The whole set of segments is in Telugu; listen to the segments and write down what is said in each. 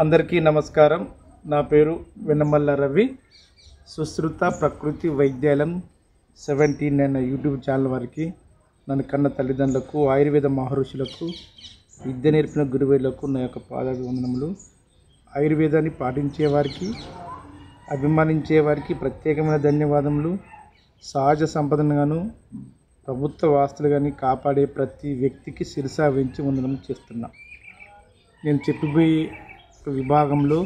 అందరికీ నమస్కారం. నా పేరు వెన్నమల్ల రవి. సుశ్రుత ప్రకృతి వైద్యాలయం 17 అనే యూట్యూబ్ ఛానల్ వారికి, నన్ను కన్న తల్లిదండ్రులకు, ఆయుర్వేద మహర్షులకు, విద్య నేర్పిన గురువులకు నా యొక్క పాదాభివందనములు. ఆయుర్వేదాన్ని పాటించే వారికి, అభిమానించే వారికి ప్రత్యేకమైన ధన్యవాదములు. సహజ సంపదను ప్రభుత్వ వాస్తులు కానీ కాపాడే ప్రతి వ్యక్తికి శిరసా వెంచి వందనం చేస్తున్నా. నేను చెప్పబోయే విభాగంలో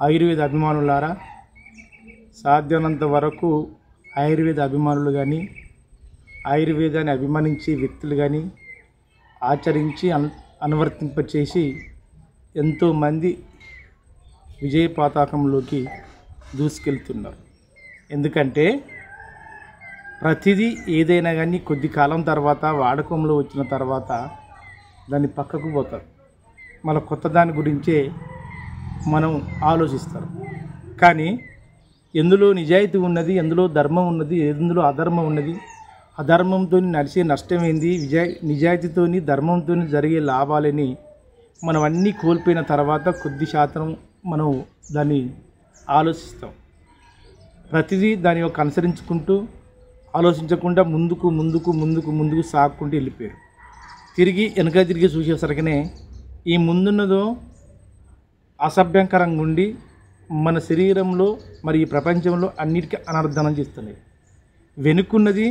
ఆయుర్వేద అభిమానులారా, సాధ్యమైనంత వరకు ఆయుర్వేద అభిమానులు కానీ, ఆయుర్వేదాన్ని అభిమానించే వ్యక్తులు కానీ ఆచరించి అనువర్తింపచేసి ఎంతోమంది విజయ పతాకంలోకి దూసుకెళ్తున్నారు. ఎందుకంటే ప్రతిదీ ఏదైనా కానీ కొద్ది కాలం తర్వాత, వాడకంలో వచ్చిన తర్వాత దాన్ని పక్కకు పోతారు. మన కొత్త దాని గురించే మనం ఆలోచిస్తారు. కానీ ఎందులో నిజాయితీ ఉన్నది, ఎందులో ధర్మం ఉన్నది, ఎందులో అధర్మం ఉన్నది, అధర్మంతో నడిచే నష్టం ఏంది, నిజాయితీతో ధర్మంతో జరిగే లాభాలని మనం అన్నీ కోల్పోయిన తర్వాత కొద్ది శాతం మనం దాన్ని ఆలోచిస్తాం. ప్రతిదీ దాని యొక్క అనుసరించుకుంటూ ఆలోచించకుండా ముందుకు సాగుకుంటూ వెళ్ళిపోయారు. వెనక తిరిగి చూసేసరికనే ఈ ముందున్నదో అసభ్యంకరంగా ఉండి మన శరీరంలో మరి ఈ ప్రపంచంలో అన్నిటికీ అనర్థనం చేస్తున్నాయి. వెనుకున్నది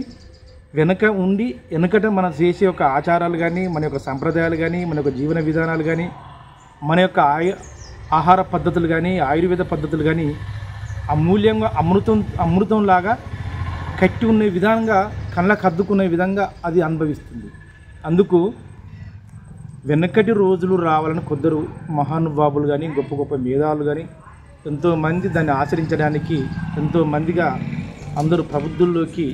వెనకట మనం చేసే యొక్క ఆచారాలు కానీ, మన యొక్క సంప్రదాయాలు కానీ, మన యొక్క జీవన విధానాలు కానీ, మన యొక్క ఆహార పద్ధతులు కానీ, ఆయుర్వేద పద్ధతులు కానీ అమూల్యంగా అమృతంలాగా కట్టి ఉన్న విధంగా, కళ్ళకు అద్దుకునే విధంగా అది అనుభవిస్తుంది. అందుకు వెనకటి రోజులు రావాలని కొందరు మహానుభావులు కానీ, గొప్ప గొప్ప మేధావులు కానీ ఎంతోమంది దాన్ని ఆచరించడానికి ఎంతోమందిగా అందరూ ప్రబుద్ధుల్లోకి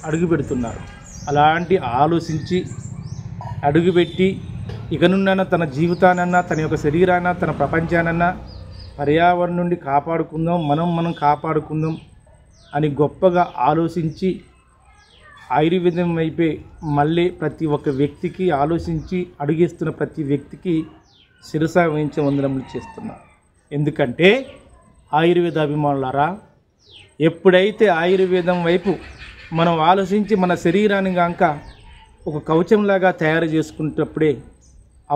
అడుగు పెడుతున్నారు. అలాంటి ఆలోచించి అడుగుపెట్టి ఇకనున్న తన జీవితానన్నా, తన యొక్క శరీరాన్న, తన ప్రపంచానన్నా పర్యావరణం నుండి కాపాడుకుందాం, మనం కాపాడుకుందాం అని గొప్పగా ఆలోచించి ఆయుర్వేదం వైపే మళ్ళీ ప్రతి ఒక్క వ్యక్తికి ఆలోచించి అడుగేస్తున్న ప్రతి వ్యక్తికి శిరసా వహించే వందనములు చేస్తున్నా. ఎందుకంటే ఆయుర్వేద అభిమానులారా, ఎప్పుడైతే ఆయుర్వేదం వైపు మనం ఆలోచించి మన శరీరాన్ని కనుక ఒక కవచంలాగా తయారు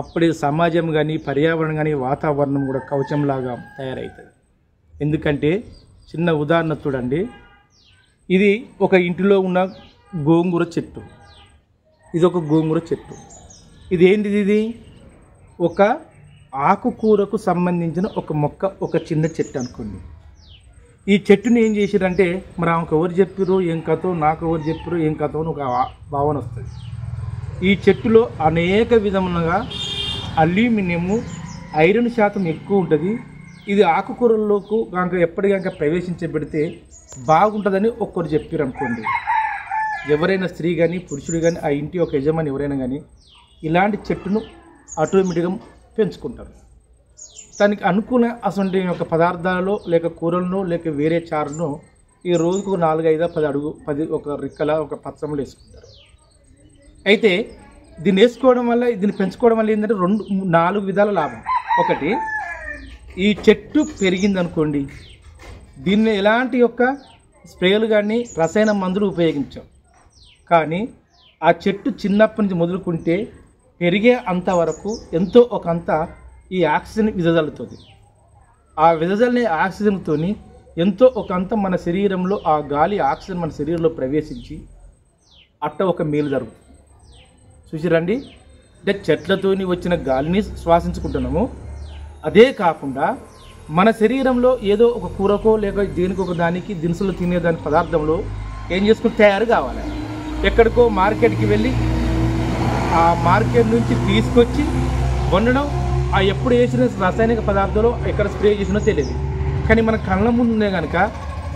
అప్పుడే సమాజం కానీ, పర్యావరణం కానీ, వాతావరణం కూడా కవచంలాగా తయారవుతుంది. ఎందుకంటే చిన్న ఉదాహరణ చూడండి. ఇది ఒక ఇంటిలో ఉన్న గోంగూర చెట్టు. ఇది ఒక గోంగూర చెట్టు. ఇది ఏంటిది? ఇది ఒక ఆకుకూరకు సంబంధించిన ఒక మొక్క, ఒక చిన్న చెట్టు అనుకోండి. ఈ చెట్టుని ఏం చేశారంటే, మరి ఆమెకు ఎవరు చెప్పారు ఏం కథో, నాకు ఎవరు చెప్పారు ఏం కథో అని ఒక భావన వస్తుంది. ఈ చెట్టులో అనేక విధములుగా అల్యూమినియము, ఐరన్ శాతం ఎక్కువ ఉంటుంది. ఇది ఆకుకూరల్లోకి కనుక ఎప్పటికీ ప్రవేశించబెడితే బాగుంటుందని ఒక్కరు చెప్పారు అనుకోండి. ఎవరైనా స్త్రీ కానీ, పురుషుడు కానీ, ఆ ఇంటి ఒక యజమాని ఎవరైనా కానీ ఇలాంటి చెట్టును ఆటోమేటిక్గా పెంచుకుంటారు. దానికి అనుకున్న అసలు యొక్క పదార్థాలలో, లేక కూరలను, లేక వేరే చారును ఈ రోజుకు 4, 5, 10 అడుగు 10 ఒక రిక్కల ఒక పత్రంలో వేసుకుంటారు. అయితే దీన్ని వేసుకోవడం వల్ల, దీన్ని పెంచుకోవడం వల్ల ఏంటంటే 4 విధాల లాభం. ఒకటి, ఈ చెట్టు పెరిగిందనుకోండి, దీన్ని ఎలాంటి యొక్క స్ప్రేలు కానీ, రసాయన మందులు ఉపయోగించాం. కానీ ఆ చెట్టు చిన్నప్పటి నుంచి మొదలుకుంటే పెరిగే అంతవరకు ఎంతో ఒక అంత ఈ ఆక్సిజన్ విదజల్లుతుంది. ఆ విదజల్లే ఆక్సిజన్తో ఎంతో ఒక అంత మన శరీరంలో ఆ గాలి ఆక్సిజన్ మన శరీరంలో ప్రవేశించి ఒక మేలు జరుగుతుంది. చూసిరండి, అంటే చెట్లతోని వచ్చిన గాలిని శ్వాసించుకుంటున్నాము. అదే కాకుండా మన శరీరంలో ఏదో ఒక కూరకో లేక దేనికో ఒక దానికి దినుసులు తినేదాని పదార్థంలో ఏం చేసుకుని తయారు కావాలి. ఎక్కడికో మార్కెట్కి వెళ్ళి ఆ మార్కెట్ నుంచి తీసుకొచ్చి వండడం, ఆ ఎప్పుడు వేసిన రాసాయనిక పదార్థాలు ఎక్కడ స్ప్రే చేసినో తెలియదు. కానీ మన కళ్ళ ముందునే కనుక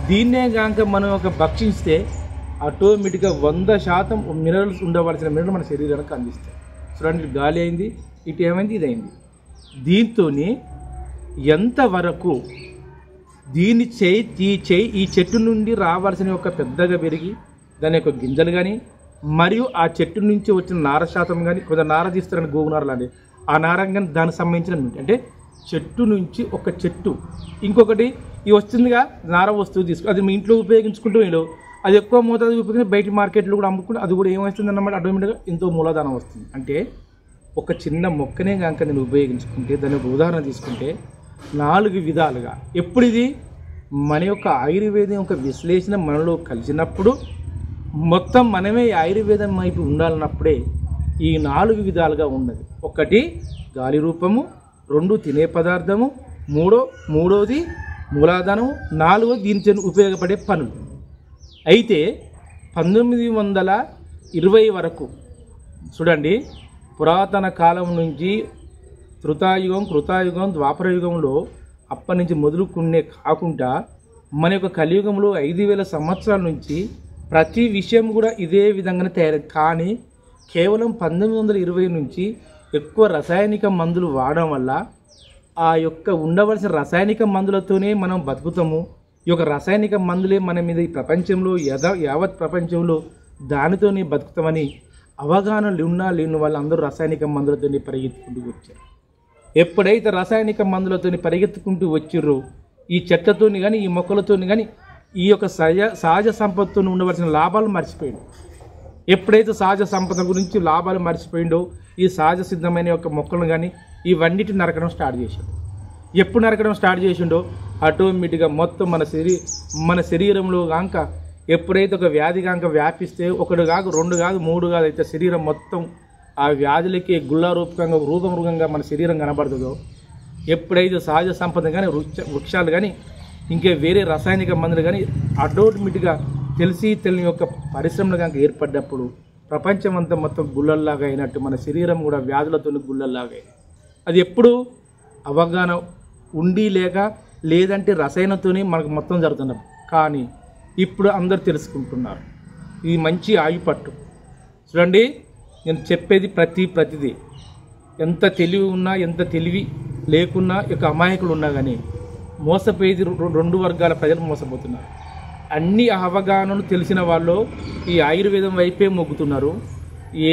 దీన్నే కనుక మనం ఒక భక్షిస్తే ఆటోమేటిక్గా 100% మినరల్స్ ఉండవలసిన మినరల్ మన శరీరానికి అందిస్తాయి. చూడండి, గాలి అయింది, ఇటు ఏమైంది, ఇది అయింది. దీంతో ఎంతవరకు దీన్ని ఈ చెట్టు నుండి రావాల్సిన ఒక పెద్దగా పెరిగి దాని యొక్క గింజలు కానీ, మరియు ఆ చెట్టు నుంచి వచ్చిన నార శాతం కానీ, కొంత నార తీస్తారని గోగునార లాంటి ఆ నార కానీ దానికి సంబంధించిన అంటే చెట్టు నుంచి ఒక చెట్టు ఇంకొకటి ఈ వస్తుందిగా నార వస్తువు తీసుకు అది మీ ఇంట్లో ఉపయోగించుకుంటూ మీరు అది ఎక్కువ మోతాదు ఉపయోగించి బయట మార్కెట్లో కూడా అమ్ముకుంటే అది కూడా ఏమవుతుంది అన్నమాట ఆటోమేటిక్గా ఎంతో మూలధనం వస్తుంది. అంటే ఒక చిన్న మొక్కనే కనుక నేను ఉపయోగించుకుంటే దాని ఒక ఉదాహరణ తీసుకుంటే 4 విధాలుగా ఎప్పుడు ఇది మన యొక్క ఆయుర్వేదం యొక్క విశ్లేషణ మనలో కలిసినప్పుడు మొత్తం మనమే ఆయుర్వేదం వైపు ఉండాలన్నప్పుడే ఈ 4 విధాలుగా ఉన్నది. 1 గాలి రూపము, 2 తినే పదార్థము, మూడోది మూలాధానము, 4 దీనితో ఉపయోగపడే పనులు. అయితే 1920 వరకు చూడండి, పురాతన కాలం నుంచి త్రేతాయుగం, కృతాయుగం, ద్వాపరయుగంలో అప్పటి నుంచి మొదలుకునే కాకుండా మన యొక్క కలియుగంలో 5000 సంవత్సరాల నుంచి ప్రతి విషయం కూడా ఇదే విధంగానే తయారైంది. కానీ కేవలం 1920 నుంచి ఎక్కువ రసాయనిక మందులు వాడడం వల్ల ఆ యొక్క ఉండవలసిన రసాయనిక మందులతోనే మనం బతుకుతాము. ఈ యొక్క రసాయనిక మందులే మన మీద ఈ ప్రపంచంలో యావత్ ప్రపంచంలో దానితోనే బతుకుతామని అవగాహన లేని వాళ్ళందరూ రసాయనిక మందులతోనే పరిగెత్తుకుంటూ వచ్చారు. ఎప్పుడైతే రసాయనిక మందులతోని పరిగెత్తుకుంటూ వచ్చిర్రో ఈ చెట్లతోని కానీ ఈ మొక్కలతోని కానీ ఈ యొక్క సహజ సంపదతో ఉండవలసిన లాభాలు మర్చిపోయిండు. ఎప్పుడైతే సహజ సంపద గురించి లాభాలు మర్చిపోయిండో ఈ సహజ సిద్ధమైన యొక్క మొక్కలను కానీ ఇవన్నిటిని నరకడం స్టార్ట్ చేశాడు. ఎప్పుడు నరకడం స్టార్ట్ చేసిండో ఆటోమేటిక్గా మొత్తం మన శరీరంలో కాక ఎప్పుడైతే ఒక వ్యాధి కాక వ్యాపిస్తే 1 కాదు 2 కాదు 3 కాదు అయితే శరీరం మొత్తం ఆ వ్యాధులకి గుల్లారూపకంగా రూపంగా మన శరీరం కనబడుతుందో ఎప్పుడైతే సహజ సంపద కానీ వృక్షాలు కానీ ఇంకే వేరే రసాయనిక మందులు కానీ ఆటోమేటిక్గా తెలియని యొక్క పరిశ్రమలు కనుక ఏర్పడ్డప్పుడు ప్రపంచం అంతా మొత్తం గుళ్ళల్లాగా అయినట్టు మన శరీరం కూడా వ్యాధులతో గుళ్ళల్లాగా. అది ఎప్పుడు అవగాహన ఉండి లేదంటే రసాయనతోనే మనకు మొత్తం జరుగుతున్నాం. కానీ ఇప్పుడు అందరు తెలుసుకుంటున్నారు. ఇది మంచి ఆయుపట్టు. చూడండి, నేను చెప్పేది ప్రతిదీ ఎంత తెలివి ఉన్నా ఎంత తెలివి లేకున్నా యొక్క అమాయకులు ఉన్నా కానీ మోసపోయేది 2 వర్గాల ప్రజలు మోసపోతున్నారు. అన్ని అవగాహనలు తెలిసిన వాళ్ళు ఈ ఆయుర్వేదం వైపే మొగ్గుతున్నారు.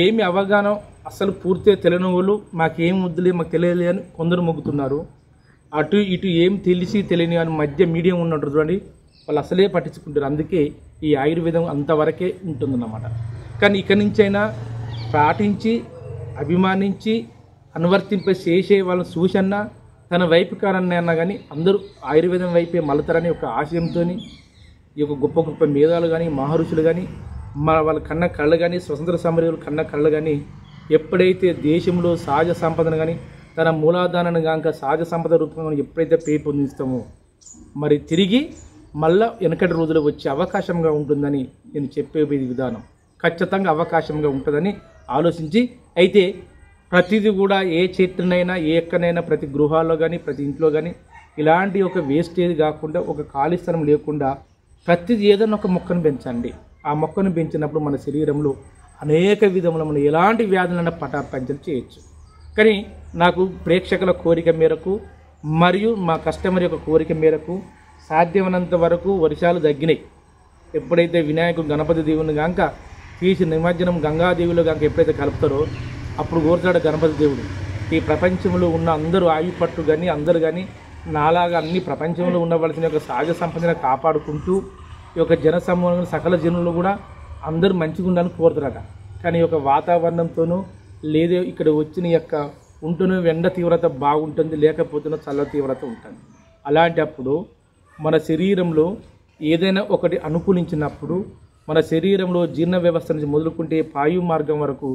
ఏమి అవగాహన అసలు పూర్తిగా తెలియని వాళ్ళు మాకేం వద్దులే మాకు తెలియలే అని కొందరు మొగ్గుతున్నారు. అటు ఇటు ఏం తెలియని అని మధ్య మీడియం ఉన్నట్టు చూడండి, వాళ్ళు అసలే పట్టించుకుంటారు. అందుకే ఈ ఆయుర్వేదం అంతవరకే ఉంటుందన్నమాట. కానీ ఇక్కడి నుంచైనా పాటించి అభిమానించి చేసే వాళ్ళని చూసన్నా తన వైపు కారన్నా అన్నా కానీ అందరూ ఆయుర్వేదం వైపే మలతారని ఒక ఆశయంతో ఈ యొక్క గొప్ప మేధాలు కానీ మహర్షులు కానీ వాళ్ళ కళ్ళు కానీ స్వతంత్ర సమరయులు కళ్ళు కానీ ఎప్పుడైతే దేశంలో సహజ సంపదను కానీ తన మూలాధానాన్ని కాక సహజ సంపద రూపంగా ఎప్పుడైతే పెంపొందిస్తామో మరి తిరిగి మళ్ళా వెనకటి రోజులు వచ్చే అవకాశంగా ఉంటుందని నేను చెప్పే విధానం ఖచ్చితంగా అవకాశంగా ఉంటుందని ఆలోచించి అయితే ప్రతిదీ కూడా ఏ చెట్టునైనా ఏ ఎక్కడైనా ప్రతి గృహాల్లో కానీ ప్రతి ఇంట్లో కానీ ఇలాంటి ఒక వేస్టేజ్ కాకుండా ఒక ఖాళీ స్థలం లేకుండా ప్రతిదీ ఏదైనా ఒక మొక్కను పెంచండి. ఆ మొక్కను పెంచినప్పుడు మన శరీరంలో అనేక విధముల మనం ఎలాంటి వ్యాధులైనా పటాపంచలు చేయొచ్చు. కానీ నాకు ప్రేక్షకుల కోరిక మేరకు మరియు మా కస్టమర్ యొక్క కోరిక మేరకు సాధ్యమైనంత వరకు వర్షాలు తగ్గినాయి. ఎప్పుడైతే వినాయకుడు గణపతి దేవుని కాక తీసి నిమజ్జనం గంగాదేవిలో కాక ఎప్పుడైతే కలుపుతారో అప్పుడు కోరుతాడు గణపతి దేవుడు. ఈ ప్రపంచంలో ఉన్న అందరూ ఆయుపట్టు కానీ అందరూ కానీ నాలాగా అన్ని ప్రపంచంలో ఉండవలసిన యొక్క సహజ సంపదను కాపాడుకుంటూ ఈ యొక్క జన సమూహంలో సకల జనులు కూడా అందరూ మంచిగా ఉండాలని కోరుతారట. కానీ ఈ యొక్క వాతావరణంతోనూ లేదే ఇక్కడ వచ్చిన యొక్క ఉంటూనే ఎండ తీవ్రత బాగుంటుంది, లేకపోతున్న చల్ల తీవ్రత ఉంటుంది. అలాంటప్పుడు మన శరీరంలో ఏదైనా ఒకటి అనుకూలించినప్పుడు మన శరీరంలో జీర్ణ వ్యవస్థ నుంచి మొదలుకుంటే పాయు మార్గం వరకు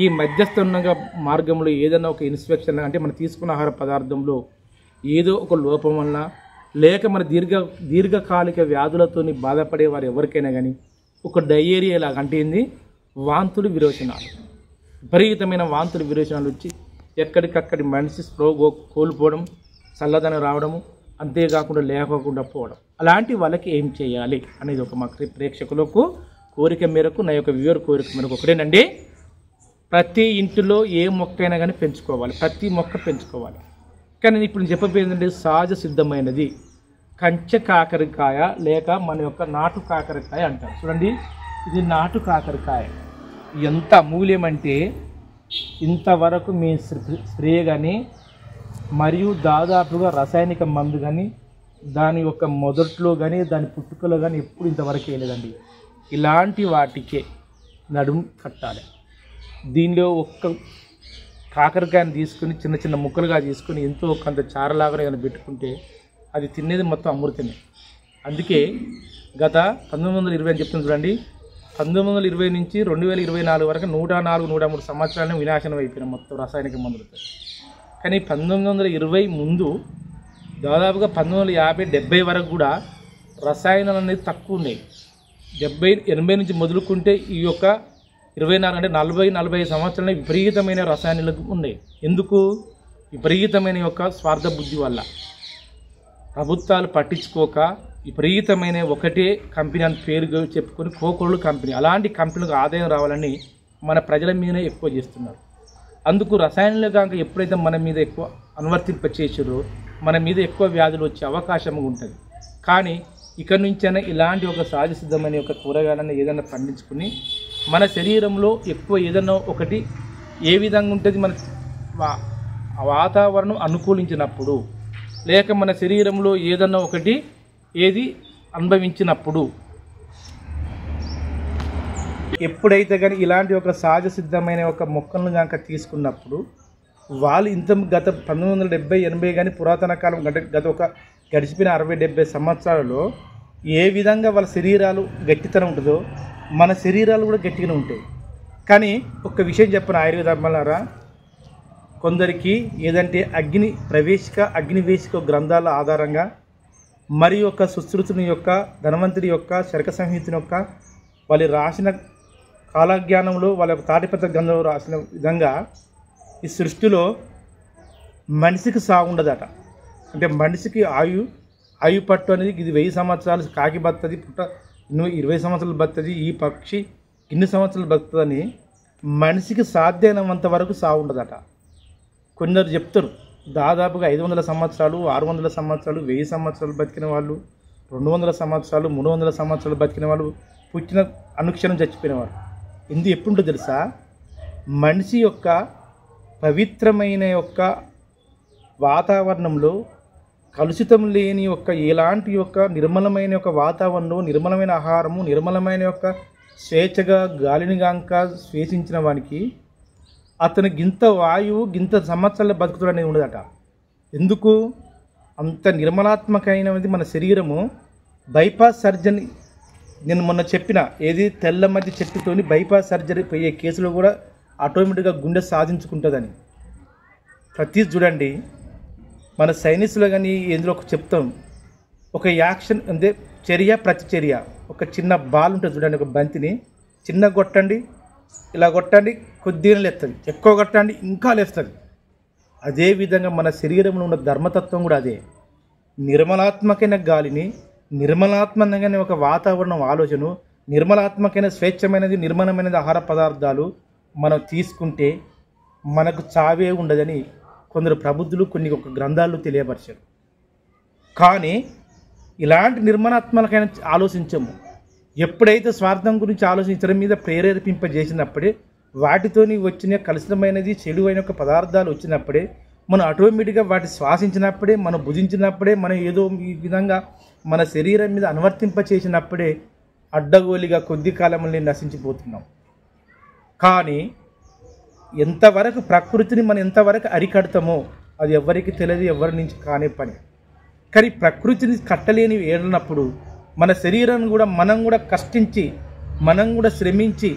ఈ మధ్యస్థంగా మార్గంలో ఏదైనా ఒక ఇన్ఫెక్షన్ అంటే మనం తీసుకున్న ఆహార పదార్థంలో ఏదో ఒక లోపం వల్ల లేక మన దీర్ఘకాలిక వ్యాధులతో బాధపడే వారు ఎవరికైనా కానీ ఒక డయేరియా లాగా అంటే ఏంది వాంతులు విరోచనాలు, విపరీతమైన వాంతులు విరోచనాలు వచ్చి ఎక్కడికక్కడి మనిషి స్ప్రో కోల్పోవడం, చల్లదనం రావడము, అంతేకాకుండా లేకపోకుండా పోవడం. అలాంటి వాళ్ళకి ఏం చేయాలి అనేది ఒక మా ప్రేక్షకులకు కోరిక మేరకు నా యొక్క వ్యూవర్ కోరిక మేరకు ఒకటేనండి, ప్రతి ఇంటిలో ఏ మొక్కైనా కానీ పెంచుకోవాలి, ప్రతి మొక్క పెంచుకోవాలి. కానీ ఇప్పుడు నేను చెప్పబోయేందంటే సహజ సిద్ధమైనది కంచె కాకరకాయ లేక మన యొక్క నాటు కాకరకాయ అంటారు. చూడండి, ఇది నాటు కాకరకాయ ఎంత అమూల్యం అంటే ఇంతవరకు మీ స్ప్రే కానీ మరియు దాదాపుగా రసాయనిక మందు కానీ దాని యొక్క మొదట్లో కానీ దాని పుట్టుకలో కానీ ఎప్పుడు ఇంతవరకు వేయలేదండి. ఇలాంటి వాటికే నడుము కట్టాలి. దీనిలో ఒక్క కాకరకాయని తీసుకుని చిన్న చిన్న ముక్కలుగా తీసుకుని ఎంతో కొంత చారలాగా ఏదైనా పెట్టుకుంటే అది తినేది మొత్తం అమృతమే. అందుకే గత 1920 అని చెప్తుంది చూడండి, 1920 నుంచి 2024 వరకు 104-103 సంవత్సరాలను వినాశనం అయిపోయినాయి మొత్తం రసాయనిక మందులతో. కానీ 1920 ముందు దాదాపుగా 1950-70 వరకు కూడా రసాయనాలు అనేది తక్కువ ఉన్నాయి. 70-80 నుంచి మొదలుకుంటే ఈ యొక్క 24 అంటే 40-45 సంవత్సరాలు విపరీతమైన రసాయనాలు ఉన్నాయి. ఎందుకు? విపరీతమైన యొక్క స్వార్థ బుద్ధి వల్ల ప్రభుత్వాలు పట్టించుకోక విపరీతమైన ఒకటే కంపెనీ అని పేరు చెప్పుకొని కోకోళ్ళు కంపెనీ, అలాంటి కంపెనీలకు ఆదాయం రావాలని మన ప్రజల మీదనే ఎక్కువ చేస్తున్నారు. అందుకు రసాయనాలు కాక ఎప్పుడైతే మన మీద ఎక్కువ అనువర్తింప చేసారో మన మీద ఎక్కువ వ్యాధులు వచ్చే అవకాశం ఉంటుంది. కానీ ఇక్కడి నుంచైనా ఇలాంటి ఒక సహజ సిద్ధమైన ఒక కూరగాయలను ఏదైనా పండించుకుని మన శరీరంలో ఎక్కువ ఏదైనా ఒకటి ఏ విధంగా ఉంటుంది, మన వాతావరణం అనుకూలించినప్పుడు లేక మన శరీరంలో ఏదన్నా ఒకటి ఏది అనుభవించినప్పుడు ఎప్పుడైతే కానీ ఇలాంటి ఒక సహజ సిద్ధమైన ఒక మొక్కలను కనుక తీసుకున్నప్పుడు వాళ్ళు ఇంత గత 1970-80 కానీ పురాతన కాలం గత ఒక గడిచిపోయిన 60-70 సంవత్సరాలలో ఏ విధంగా వాళ్ళ శరీరాలు గట్టితనం ఉంటుందో మన శరీరాలు కూడా గట్టిగానే ఉంటాయి. కానీ ఒక విషయం చెప్పను ఆయుర్వేద అమ్మలారా, కొందరికి ఏదంటే అగ్నివేశిక గ్రంథాల ఆధారంగా మరియు యొక్క సుశ్రుతుని యొక్క ధనవంతుడి యొక్క శరక సంహితుని యొక్క వాళ్ళు రాసిన కాలజ్ఞానంలో వాళ్ళ యొక్క తాటిపత్ర గ్రంథంలో రాసిన విధంగా ఈ సృష్టిలో మనిషికి సాగు ఉండదట. అంటే మనిషికి ఆయు పట్టు అనేది ఇది 1000 సంవత్సరాలు కాకి బతుంది, పుట్ట 20 సంవత్సరాలు బతుంది, ఈ పక్షి ఇన్ని సంవత్సరాలు బతుందని మనిషికి సాధ్యమైనంత వరకు సాగు ఉండదట. కొందరు చెప్తారు దాదాపుగా 500 సంవత్సరాలు, 600 సంవత్సరాలు, 1000 సంవత్సరాలు బతికిన వాళ్ళు, 200 సంవత్సరాలు, 300 సంవత్సరాలు బతికిన వాళ్ళు, పుట్టిన అనుక్షణం చచ్చిపోయినవారు. ఇది ఎప్పుడుంటో తెలుసా? మనిషి యొక్క పవిత్రమైన యొక్క వాతావరణంలో కలుషితం లేని యొక్క ఎలాంటి యొక్క నిర్మలమైన యొక్క వాతావరణంలో నిర్మలమైన ఆహారము, నిర్మలమైన యొక్క స్వేచ్ఛగా గాలిని గాంక స్వేచించిన వానికి అతను గింత వాయువు గింత సంవత్సరాలు బతుకుతాడు అనేది ఉండదట. ఎందుకు? అంత నిర్మలాత్మకమైనది మన శరీరము. బైపాస్ సర్జరీ నేను మొన్న చెప్పిన ఏది తెల్ల మధ్య చెట్టుతోని బైపాస్ సర్జరీ పోయే కేసులో కూడా ఆటోమేటిక్గా గుండె సాధించుకుంటుందని ప్రతి చూడండి. మన సైన్స్లో కానీ ఎందులో ఒక చెప్తాం, ఒక యాక్షన్ అంటే చర్య ప్రతిచర్య. ఒక చిన్న బాల్ ఉంటుంది చూడండి, ఒక బంతిని చిన్న కొట్టండి, ఇలా కొట్టండి కొద్దిగా లేస్తుంది, ఎక్కువ కొట్టండి ఇంకా లేస్తుంది. అదేవిధంగా మన శరీరంలో ఉన్న ధర్మతత్వం కూడా అదే. నిర్మలాత్మకమైన గాలిని, నిర్మలాత్మకమైన ఒక వాతావరణం ఆలోచన, నిర్మలాత్మకమైన స్వేచ్ఛమైనది నిర్మలమైనది ఆహార పదార్థాలు మనం తీసుకుంటే మనకు చావే ఉండదని కొందరు ప్రబుద్ధులు కొన్ని ఒక గ్రంథాలు తెలియపరిచారు. కానీ ఇలాంటి నిర్మలాత్మకమైన ఆలోచించము. ఎప్పుడైతే స్వార్థం గురించి ఆలోచించడం మీద ప్రేరేపింపజేసినప్పుడే వాటితోని వచ్చిన కలుషితమైనది చెడు అయిన ఒక పదార్థాలు వచ్చినప్పుడే మనం ఆటోమేటిక్గా వాటి శ్వాసించినప్పుడే మనం భుజించినప్పుడే మనం ఏదో ఈ విధంగా మన శరీరం మీద అనువర్తింప చేసినప్పుడే అడ్డగోలిగా కొద్ది కాలంలో నశించిపోతున్నాం. కానీ ఎంతవరకు ప్రకృతిని మనం ఎంతవరకు అరికడతామో అది ఎవరికి తెలియదు, ఎవరి నుంచి కానే పని. కానీ ప్రకృతిని కట్టలేని ఏడినప్పుడు మన శరీరాన్ని కూడా మనం కూడా కష్టించి మనం కూడా శ్రమించి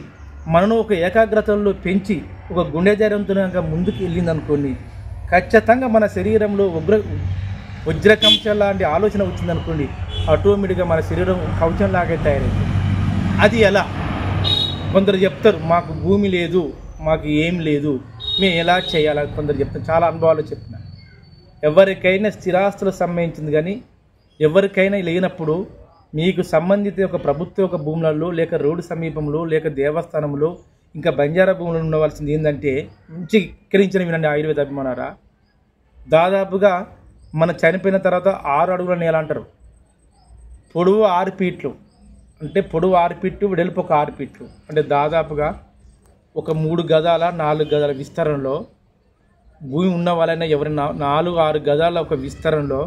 మనను ఒక ఏకాగ్రతలో పెంచి ఒక గుండె ధైర్యంతో ముందుకు వెళ్ళిందనుకోండి, ఖచ్చితంగా మన శరీరంలో వజ్రకంశం లాంటి ఆలోచన వచ్చిందనుకోండి, ఆటోమేటిక్గా మన శరీరం కవచంలాగే తయారైంది. అది ఎలా? కొందరు చెప్తారు మాకు భూమి లేదు, మాకు ఏం లేదు, మేము ఎలా చేయాలని కొందరు చెప్తారు. చాలా అనుభవాలు చెప్పిన ఎవరికైనా స్థిరాస్తులకు సంబంధించింది కానీ ఎవరికైనా లేనప్పుడు మీకు సంబంధిత ఒక ప్రభుత్వ ఒక భూములలో లేక రోడ్డు సమీపంలో లేక దేవస్థానంలో ఇంకా బంజారా భూములు ఉండవలసింది ఏంటంటే మంచి ఎక్కిరించిన వినండి ఆయుర్వేద అభిమానారా. దాదాపుగా మన చనిపోయిన తర్వాత 6 అడుగుల నేల అంటారు. పొడవు 6 ఫీట్లు అంటే పొడవు 6 ఫీట్లు, వెడల్పు ఒక 6 ఫీట్లు అంటే దాదాపుగా ఒక 3 గజాల 4 గజాల విస్తరణలో భూమి ఉన్న వాళ్ళైనా ఎవరి 4-6 గజాల ఒక విస్తరణలో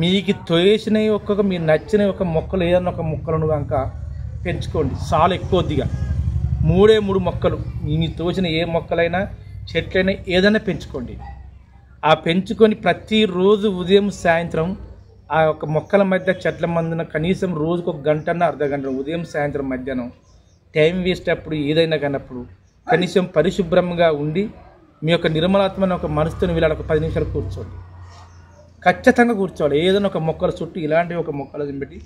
మీకు తోసినవి ఒక్కొక్క మీరు నచ్చిన ఒక మొక్కలు ఏదన్నా ఒక మొక్కలను కనుక పెంచుకోండి. చాలా ఎక్కువదిగా 3 మొక్కలు మీకు తోచిన ఏ మొక్కలైనా చెట్లైనా ఏదైనా పెంచుకోండి. ఆ పెంచుకొని ప్రతిరోజు ఉదయం సాయంత్రం ఆ యొక్క మొక్కల మధ్య చెట్ల మందున కనీసం రోజుకు 1 గంటన్న అర్ధ గంట ఉదయం సాయంత్రం మధ్యాహ్నం టైం వేస్ట్ అప్పుడు ఏదైనా కానప్పుడు కనీసం పరిశుభ్రంగా ఉండి మీ యొక్క నిర్మలాత్మైన ఒక మనసుతో వీళ్ళ ఒక 10 నిమిషాలు కూర్చోండి. ఖచ్చితంగా కూర్చోవాలి. ఏదైనా ఒక మొక్కల చుట్టూ ఇలాంటి ఒక మొక్కలు పెట్టి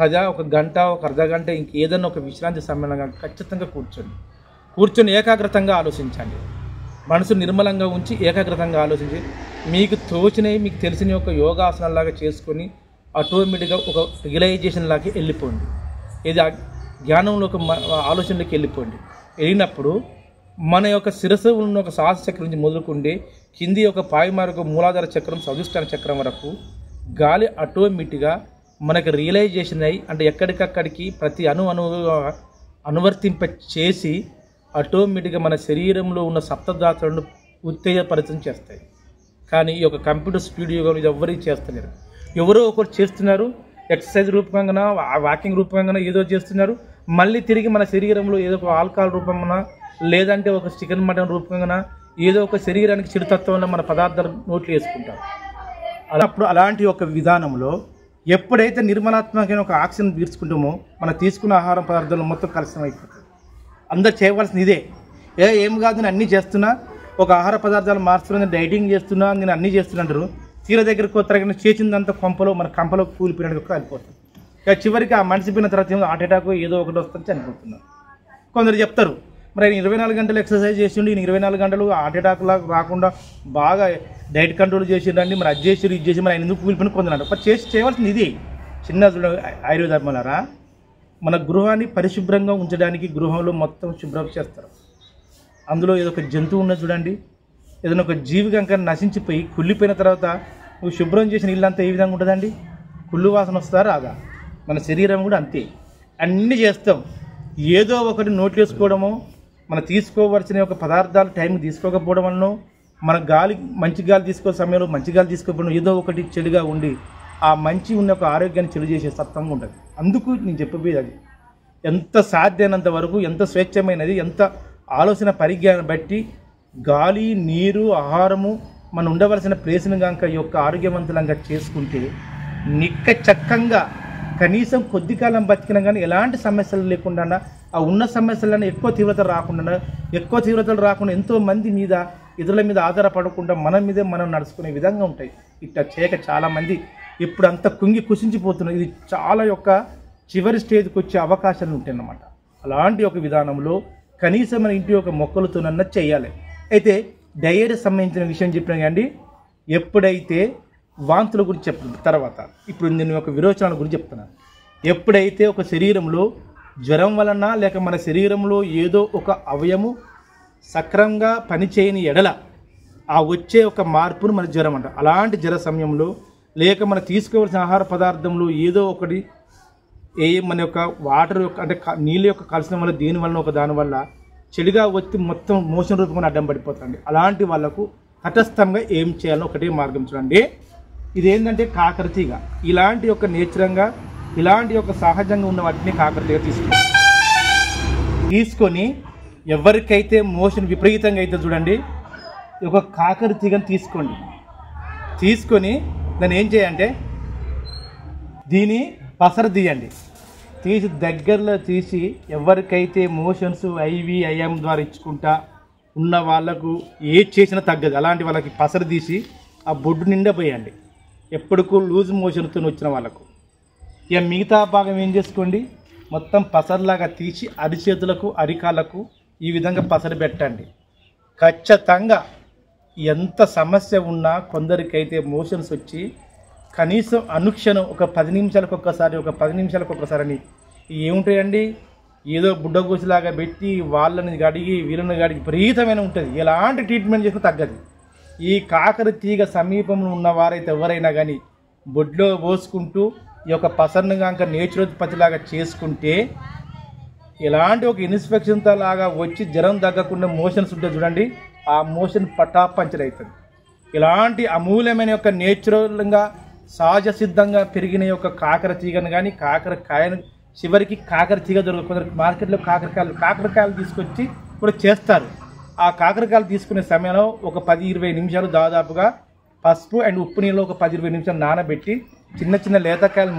1 గంట ఒక అర్ధ గంట ఇంకేదైనా ఒక విశ్రాంతి సమ్మేళనంగా ఖచ్చితంగా కూర్చొని ఏకాగ్రతంగా ఆలోచించండి. మనసు నిర్మలంగా ఉంచి ఏకాగ్రతంగా ఆలోచించి మీకు తోచినవి మీకు తెలిసిన ఒక యోగాసనాలాగా చేసుకొని ఆటోమేటిక్గా ఒక రియలైజేషన్ లాగా వెళ్ళిపోండి. ఇది జ్ఞానంలో ఒక ఆలోచనలోకి వెళ్ళిపోండి. వెళ్ళినప్పుడు మన యొక్క శిరస్సు ఉన్న ఒక శ్వాస చక్రం నుంచి మొదలుకుంటే కింది ఒక పాయమార్గ మూలాధార చక్రం స్వాధిష్టాన చక్రం వరకు గాలి ఆటోమేటిక్గా మనకు రియలైజేషన్ అయ్యి అంటే ఎక్కడికక్కడికి ప్రతి అనువర్తింప చేసి ఆటోమేటిక్గా మన శరీరంలో ఉన్న సప్తధాతులను ఉత్తేజపరిచయం చేస్తాయి. కానీ ఈ యొక్క కంప్యూటర్ స్టూడియోగా ఇది ఎవరికి చేస్తలేరు. ఎవరో ఒకరు చేస్తున్నారు, ఎక్సర్సైజ్ రూపంగా వాకింగ్ రూపంగా ఏదో చేస్తున్నారు. మళ్ళీ తిరిగి మన శరీరంలో ఏదో ఒక ఆల్కహాల్ రూపంగా లేదంటే ఒక చికెన్ మటన్ రూపంగా ఏదో ఒక శరీరానికి చిరుతత్వంలో మన పదార్థాలు నోట్లు వేసుకుంటారు. అప్పుడు అలాంటి ఒక విధానంలో ఎప్పుడైతే నిర్మలాత్మకమైన ఒక ఆక్సిజన్ పీల్చుకుంటామో మనం తీసుకున్న ఆహార పదార్థాలు మొత్తం కలుషితం అయిపోతుంది. అందరు చేయవలసింది ఇదే. ఏం కాదు నేను అన్నీ చేస్తున్నా, ఒక ఆహార పదార్థాలు మార్చుతున్నా, డైటింగ్ చేస్తున్నా, నేను అన్నీ చేస్తున్నంటారు. తీర దగ్గరకు తరగిన చేసిందంతా కొంపలో మన కంపలో కూలిపోయినట్టు వెళ్ళిపోతుంది. ఇక చివరికి ఆ మనిషి పోయిన తర్వాత హార్ట్ అటాక్ ఏదో ఒకటి వస్తుంది, చనిపోతున్నారు. కొందరు చెప్తారు మరి ఆయన 24 గంటలు ఎక్సర్సైజ్ చేసిండు, ఈయన 24 గంటలు హార్ట్ అటాక్ లాగా రాకుండా బాగా డైట్ కంట్రోల్ చేసిండండి, మరి అది చేసి ఇది చేసి మరి ఆయన ఎందుకు కూలిపోయిన కొందరు మరి చేయవలసింది ఇది. చిన్న ఆయుర్వేద ధర్మాలారా, మన గృహాన్ని పరిశుభ్రంగా ఉంచడానికి గృహంలో మొత్తం శుభ్రం చేస్తారు. అందులో ఏదో ఒక జంతువు ఉన్నది చూడండి, ఏదైనా ఒక జీవి కనుక నశించిపోయి కుళ్ళిపోయిన తర్వాత నువ్వు శుభ్రం చేసిన ఇల్లంతా ఏ విధంగా ఉంటుందండి? కుళ్ళు వాసన వస్తుందా రాదా? మన శరీరం కూడా అంతే. అన్నీ చేస్తాం, ఏదో ఒకటి నోట్లేసుకోవడమో మనం తీసుకోవలసిన ఒక పదార్థాలు టైంకి తీసుకోకపోవడం వలన మన గాలి మంచి గాలి తీసుకోవే సమయంలో మంచి గాలి తీసుకోకపోవడం ఏదో ఒకటి చెడుగా ఉండి ఆ మంచి ఉన్న ఒక ఆరోగ్యాన్ని చెడు చేసే సత్వంగా ఉంటుంది. అందుకు నేను చెప్పబోయేది అది ఎంత సాధ్యమైనంత వరకు ఎంత స్వేచ్ఛమైనది, ఎంత ఆలోచన పరిజ్ఞానం బట్టి గాలి నీరు ఆహారము మనం ఉండవలసిన ప్లేస్ను కనుక ఈ యొక్క ఆరోగ్యవంతులంగా చేసుకుంటే చక్కగా కనీసం కొద్ది కాలం బతికినా కానీ ఎలాంటి సమస్యలు లేకుండా ఆ ఉన్న సమస్యలను ఎక్కువ తీవ్రతలు రాకుండా ఎంతోమంది మీద ఇతరుల మీద ఆధారపడకుండా మన మీదే మనం నడుచుకునే విధంగా ఉంటాయి. ఇట్లా చేయక చాలామంది ఇప్పుడు అంతా కుంగి కుసించిపోతున్నారు. ఇది చాలా యొక్క చివరి స్టేజ్కి వచ్చే అవకాశాలు ఉంటాయి అన్నమాట. అలాంటి ఒక విధానంలో కనీసం మన ఇంటి యొక్క మొక్కలతోనన్నా చేయాలి. అయితే డైట్ సంబంధించిన విషయం చెప్పినా కానీ ఎప్పుడైతే వాంతుల గురించి చెప్పిన తర్వాత ఇప్పుడు నేను ఒక విరోచనాల గురించి చెప్తున్నాను. ఎప్పుడైతే ఒక శరీరంలో జ్వరం వలన లేక మన శరీరంలో ఏదో ఒక అవయము సక్రమంగా పనిచేయని ఎడల ఆ వచ్చే ఒక మార్పును మన జ్వరం అంట. అలాంటి జ్వర సమయంలో లేక మనం తీసుకోవాల్సిన ఆహార పదార్థంలో ఏదో ఒకటి మన యొక్క వాటర్ యొక్క అంటే నీళ్ళ యొక్క కలసడం వల్ల దేని వలన ఒక దానివల్ల చెడుగా వచ్చి మొత్తం మోషన్ రూపంగా అడ్డం పడిపోతుంది. అలాంటి వాళ్ళకు తటస్థంగా ఏం చేయాలో ఒకటే మార్గం చూడండి. ఇదేంటంటే కాకరతీగ. ఇలాంటి యొక్క నేచురంగా ఇలాంటి యొక్క సహజంగా ఉన్న వాటిని కాకరతీగ తీసుకొని ఎవరికైతే మోషన్ విపరీతంగా అయితే చూడండి ఒక కాకరతీగను తీసుకొని దాన్ని ఏం చేయంటే దీని పసర తీయండి. తీసి దగ్గరలో తీసి ఎవరికైతే మోషన్స్ ఐఎం ద్వారా ఇచ్చుకుంటా ఉన్న వాళ్ళకు ఏది చేసినా తగ్గదు. అలాంటి వాళ్ళకి పసర తీసి ఆ బొడ్డు నిండా పోయండి. ఎప్పటికూ లూజ్ మోషన్తో వచ్చిన వాళ్ళకు ఇక మిగతా భాగం ఏం చేసుకోండి, మొత్తం పసరలాగా తీసి అరిచేతులకు అరికాలకు ఈ విధంగా పసరు పెట్టండి. ఖచ్చితంగా ఎంత సమస్య ఉన్నా కొందరికైతే మోషన్స్ వచ్చి కనీసం అనుక్షణం ఒక 10 నిమిషాలకు ఒక్కసారి అని ఏముంటాయండి, ఏదో బుడ్డగోసిలాగా పెట్టి వాళ్ళని గడిగి వీళ్ళని గడిగి విపరీతమైన ఉంటుంది. ఎలాంటి ట్రీట్మెంట్ చేసినా తగ్గదు. ఈ కాకర తీగ సమీపంలో ఉన్నవారైతే ఎవరైనా కానీ బొడ్లో పోసుకుంటూ ఈ యొక్క పసర్ను కనుక నేచురోత్పత్తిలాగా చేసుకుంటే ఎలాంటి ఒక ఇన్స్పెక్షన్తో లాగా వచ్చి జ్వరం తగ్గకుండా మోషన్స్ ఉంటే చూడండి ఆ మోషన్ పటాపంచర్ అవుతుంది. ఇలాంటి అమూల్యమైన యొక్క నేచురల్గా సహజ సిద్ధంగా పెరిగిన యొక్క కాకర తీగను కానీ కాకరకాయను చివరికి కాకర తీగ దొరకదు. కొందరు మార్కెట్లో కాకరకాయలు తీసుకొచ్చి కూడా చేస్తారు. ఆ కాకరకాయలు తీసుకునే సమయంలో ఒక 10-20 నిమిషాలు దాదాపుగా పసుపు అండ్ ఉప్పు నీళ్ళు ఒక 10-20 నిమిషాలు నానబెట్టి చిన్న చిన్న లేతకాయలు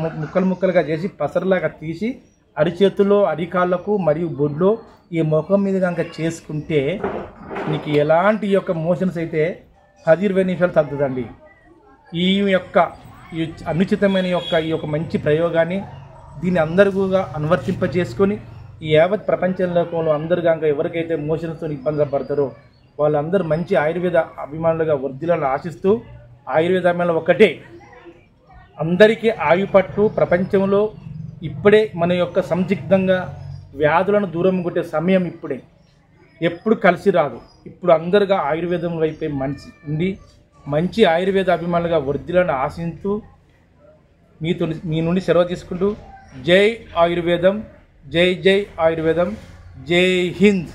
ముక్కలుగా చేసి పసరులాగా తీసి అరిచేతుల్లో అరికాళ్ళకు మరియు బొడ్లో ఈ ముఖం మీద కనుక చేసుకుంటే నీకు ఎలాంటి యొక్క మోషన్స్ అయితే 10-20 నిమిషాలు తగ్గుతుందండి. ఈ అనుచితమైన ఈ యొక్క మంచి ప్రయోగాన్ని దీన్ని అందరూ కూడా అనువర్తింపజేసుకొని ఈ యావత్ ప్రపంచంలో అందరూ కనుక ఎవరికైతే మోషన్స్తో ఇబ్బంది పడతారో వాళ్ళందరూ మంచి ఆయుర్వేద అభిమానులుగా వర్ధిల్లాలని ఆశిస్తూ, ఆయుర్వేద అభిమానులు ఒక్కటే, అందరికీ ఆయుపట్టు. ప్రపంచంలో ఇప్పుడే మన యొక్క సందిగ్ధంగా వ్యాధులను దూరం కొట్టే సమయం ఇప్పుడే, ఎప్పుడు కలిసి రాదు. ఇప్పుడు అందరుగా ఆయుర్వేదం వైపే ఉండి మంచి ఆయుర్వేద అభిమానులుగా వర్ధిల్లాలని ఆశిస్తూ మీ నుండి సెలవు తీసుకుంటూ జై ఆయుర్వేదం, జై జై ఆయుర్వేదం, జై హింద్.